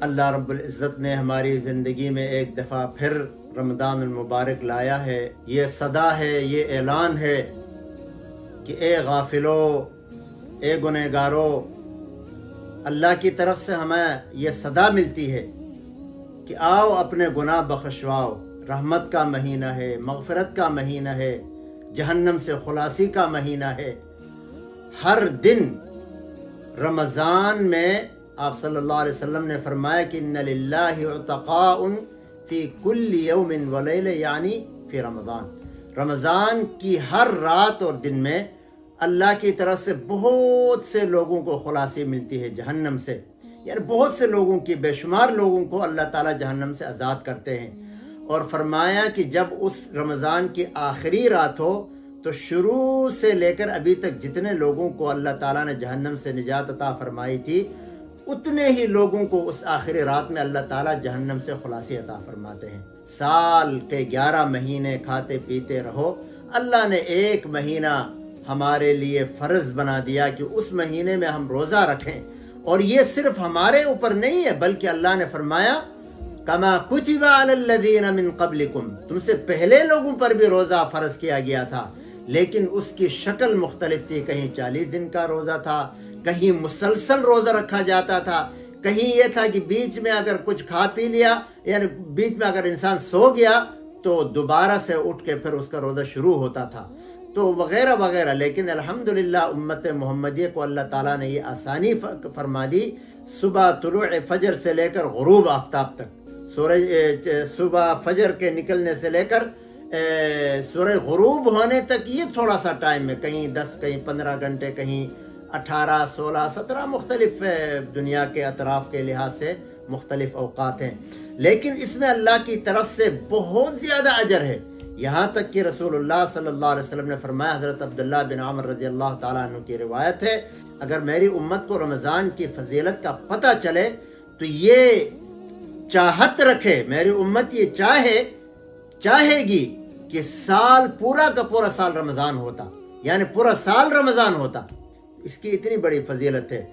اللہ رب العزت نے ہماری زندگی میں ایک دفعہ پھر رمضان المبارک لایا ہے۔ یہ صدا ہے، یہ اعلان ہے کہ اے غافلو، اے گنہگارو، اللہ کی طرف سے ہمیں یہ صدا ملتی ہے کہ آؤ اپنے گناہ بخشواؤ۔ رحمت کا مہینہ ہے، مغفرت کا مہینہ ہے، جہنم سے خلاصی کا مہینہ ہے۔ ہر دن رمضان میں آپ صلی اللہ علیہ وسلم نے فرمایا کہ ان للہ عتقاء فی کل یوم ولیلہ، یعنی فی رمضان، رمضان کی ہر رات اور دن میں اللہ کی طرف سے بہت سے لوگوں کو خلاصی ملتی ہے جہنم سے، یعنی بہت سے لوگوں کی، بے شمار لوگوں کو اللہ تعالیٰ جہنم سے آزاد کرتے ہیں۔ اور فرمایا کہ جب اس رمضان کی آخری رات ہو تو شروع سے لے کر ابھی تک جتنے لوگوں کو اللہ تعالیٰ نے جہنم سے نجات عطا فرمائی تھی، اتنے ہی لوگوں کو اس آخری رات میں اللہ تعالیٰ جہنم سے خلاصی عطا فرماتے ہیں۔ سال کے 11 مہینے کھاتے پیتے رہو، اللہ نے ایک مہینہ ہمارے لیے فرض بنا دیا کہ اس مہینے میں ہم روزہ رکھیں۔ اور یہ صرف ہمارے اوپر نہیں ہے، بلکہ اللہ نے فرمایا کما کتب علی الذین من قبلکم، تم سے پہلے لوگوں پر بھی روزہ فرض کیا گیا تھا، لیکن اس کی شکل مختلف تھی۔ کہیں 40 دن کا روزہ تھا، کہیں مسلسل روزہ رکھا جاتا تھا، کہیں یہ تھا کہ بیچ میں اگر کچھ کھا پی لیا، یعنی بیچ میں اگر انسان سو گیا تو دوبارہ سے اٹھ کے پھر اس کا روزہ شروع ہوتا تھا، تو وغیرہ وغیرہ۔ لیکن الحمدللہ امت محمدیہ کو اللہ تعالیٰ نے یہ آسانی فرما دی، صبح طلوع فجر سے لے کر غروب آفتاب تک، سورج صبح فجر کے نکلنے سے لے کر سورج غروب ہونے تک یہ تھوڑا سا ٹائم ہے، کہیں 10 کہیں 15 گھنٹے، کہیں 18 16 17 مختلف دنیا کے اطراف کے لحاظ سے مختلف اوقات ہیں، لیکن اس میں اللہ کی طرف سے بہت زیادہ اجر ہے۔ یہاں تک کہ رسول اللہ صلی اللہ علیہ وسلم نے فرمایا، حضرت عبداللہ بن عمر رضی اللہ تعالیٰ عنہ کی روایت ہے، اگر میری امت کو رمضان کی فضیلت کا پتہ چلے تو یہ چاہت رکھے، میری امت یہ چاہے گی کہ سال پورا کا پورا سال رمضان ہوتا، یعنی پورا سال رمضان ہوتا۔ اس کی اتنی بڑی فضیلت ہے۔